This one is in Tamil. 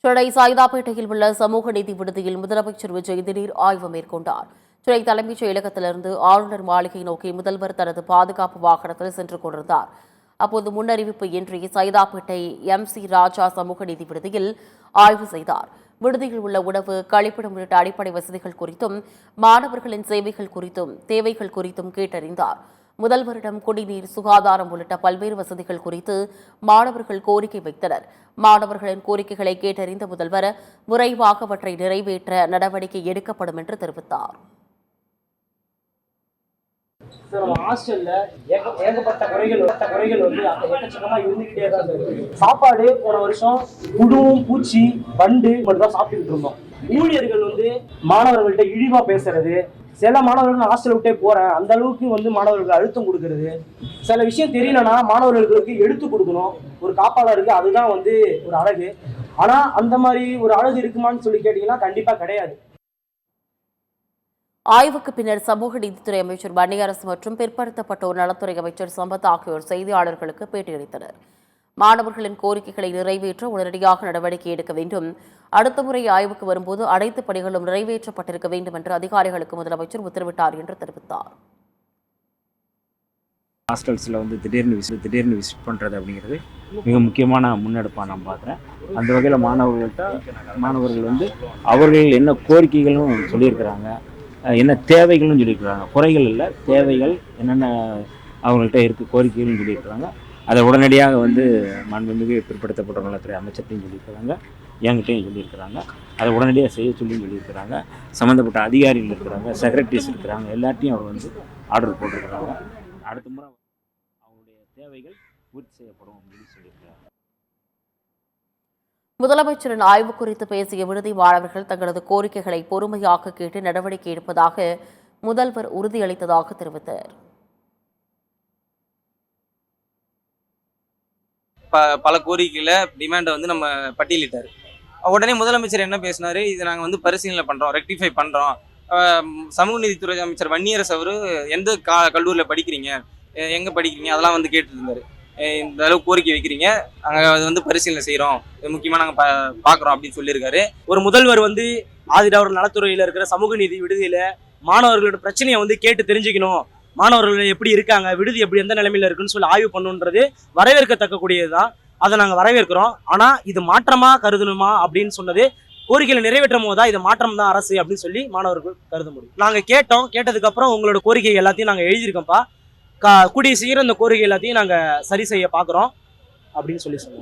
சென்னை சாய்தாப்பேட்டையில் உள்ள சமூக நீதி விடுதியில் முதலமைச்சர் விஜய் திடீர் ஆய்வு மேற்கொண்டார். சென்னை தலைமைச் செயலகத்திலிருந்து ஆளுநர் மாளிகை நோக்கி முதல்வர் தனது பாதுகாப்பு வாகனத்தில் சென்று கொண்டிருந்தார். அப்போது முன்னறிவிப்பு இன்றி சைதாப்பேட்டை MC ராஜா சமூக நீதி விடுதியில் ஆய்வு செய்தார். விடுதியில் உள்ள உணவு, கழிப்பிடம் உள்ளிட்ட அடிப்படை வசதிகள் குறித்தும் மாணவர்களின் சேவைகள் குறித்தும் தேவைகள் குறித்தும் கேட்டறிந்தார். முதல்வரிடம் குடிநீர், சுகாதாரம் உள்ளிட்ட பல்வேறு வசதிகள் குறித்து மாணவர்கள் கோரிக்கை வைத்தனர். மாணவர்களின் கோரிக்கைகளை கேட்டறிந்த முதல்வர் விரைவாக அவற்றை நிறைவேற்ற நடவடிக்கை எடுக்கப்படும் என்று தெரிவித்தார். ஏகப்பட்ட குறைகள் வந்து எக்கச்சக்கமா இருந்துகிட்டே தான் இருக்கு. சாப்பாடு போன வருஷம் புழுவும், பூச்சி, வண்டு மட்டும் தான் சாப்பிட்டுக்கிட்டு இருந்தோம். ஊழியர்கள் வந்து மாணவர்கள்ட்ட இழிவா பேசுறது, சில மாணவர்கள் ஹாஸ்டல் விட்டே போறேன் அந்த அளவுக்கு வந்து மாணவர்களுக்கு அழுத்தம் கொடுக்கறது, சில விஷயம் தெரியலன்னா மாணவர்களுக்கு எடுத்து கொடுக்கணும். ஒரு காப்பாளருக்கு அதுதான் வந்து ஒரு அழகு. ஆனா அந்த மாதிரி ஒரு அழகு இருக்குமான்னு சொல்லி கேட்டீங்கன்னா கண்டிப்பா கிடையாது. ஆய்வுக்கு பின்னர் சமூக நீதித்துறை அமைச்சர் வன்னியரசு மற்றும் பிற்படுத்தப்பட்டோர் நலத்துறை அமைச்சர் சம்பத் ஆகியோர் செய்தியாளர்களுக்கு பேட்டியளித்தனர். மாணவர்களின் கோரிக்கைகளை நிறைவேற்ற உடனடியாக நடவடிக்கை எடுக்க வேண்டும். அடுத்த முறை ஆய்வுக்கு வரும்போது அனைத்து பணிகளும் நிறைவேற்றப்பட்டிருக்க வேண்டும் என்று அதிகாரிகளுக்கு முதலமைச்சர் உத்தரவிட்டார் என்று தெரிவித்தார். ஹாஸ்டல்ஸில் வந்து திடீர்னு விசிட் பண்ணுறது அப்படிங்கிறது மிக முக்கியமான முன்னெடுப்பாக நான் பார்க்குறேன். அந்த வகையில் மாணவர்கள் வந்து அவர்கள் என்ன கோரிக்கைகளும் சொல்லியிருக்கிறாங்க, என்ன தேவைகளும் சொல்லியிருக்கிறாங்க. குறைகள் இல்லை, தேவைகள் என்னென்ன அவங்கள்ட்ட இருக்குது, கோரிக்கைகளும் சொல்லியிருக்கிறாங்க. அதை உடனடியாக வந்து மாண்புமிகு பிற்படுத்தப்பட்ட நலத்துறை அமைச்சர்கிட்டையும் சொல்லியிருக்கிறாங்க, என்கிட்டையும் சொல்லியிருக்கிறாங்க. அதை உடனடியாக செய்ய சொல்லியும் சொல்லியிருக்கிறாங்க. சம்மந்தப்பட்ட அதிகாரிகள் இருக்கிறாங்க, செக்ரட்டரிஸ் இருக்கிறாங்க, எல்லாத்தையும் அவர் வந்து ஆர்டர் போட்டிருக்கிறாங்க. அடுத்த முறை அவங்களுடைய தேவைகள் பூர்த்தி செய்யப்படும் அப்படின்னு சொல்லியிருக்கிறாங்க. முதலமைச்சரின் ஆய்வு குறித்து பேசிய விடுதி மாணவர்கள் தங்களது கோரிக்கைகளை பொறுமையாக கேட்டு நடவடிக்கை எடுப்பதாக முதல்வர் உறுதியளித்ததாக தெரிவித்தார். பல கோரிக்கைகளை டிமாண்டை வந்து நம்ம பட்டியலிட்டார். உடனே முதலமைச்சர் என்ன பேசினாரு, இதை நாங்கள் வந்து பரிசீலனை பண்ணுறோம், ரெக்டிஃபை பண்ணுறோம். சமூக நீதித்துறை அமைச்சர் வன்னியரசு அவர் எந்த கல்லூரியில் படிக்கிறீங்க, எங்கே படிக்கிறீங்க, அதெல்லாம் வந்து கேட்டு இருந்தார். இந்த அளவுக்கு கோரிக்கை வைக்கிறீங்க, நாங்கள் அது வந்து பரிசீலனை செய்கிறோம், முக்கியமாக நாங்கள் பார்க்குறோம் அப்படின்னு சொல்லியிருக்காரு. ஒரு முதல்வர் வந்து ஆதிராவிடர் நலத்துறையில் இருக்கிற சமூக நீதி விடுதியில் மாணவர்களோட பிரச்சனையை வந்து கேட்டு தெரிஞ்சுக்கணும், மாணவர்கள் எப்படி இருக்காங்க, விடுதி எப்படி எந்த நிலைமையில இருக்குன்னு சொல்லி ஆய்வு பண்ணுன்றது வரவேற்கத்தக்கக்கூடியதுதான். அதை நாங்கள் வரவேற்கிறோம். ஆனால் இது மாற்றமாக கருதணுமா அப்படின்னு சொன்னது கோரிக்கைகளை நிறைவேற்றும் போது தான் இது மாற்றம் தான் அரசு அப்படின்னு சொல்லி மாணவர்கள் கருத முடியும். நாங்கள் கேட்டதுக்கப்புறம் உங்களோட கோரிக்கை எல்லாத்தையும் நாங்கள் எழுதியிருக்கோம்ப்பா, கூடிய சீக்கிரம் இந்த கோரிக்கை எல்லாத்தையும் நாங்கள் சரி செய்ய பார்க்குறோம் அப்படின்னு சொல்லி சொன்னோம்.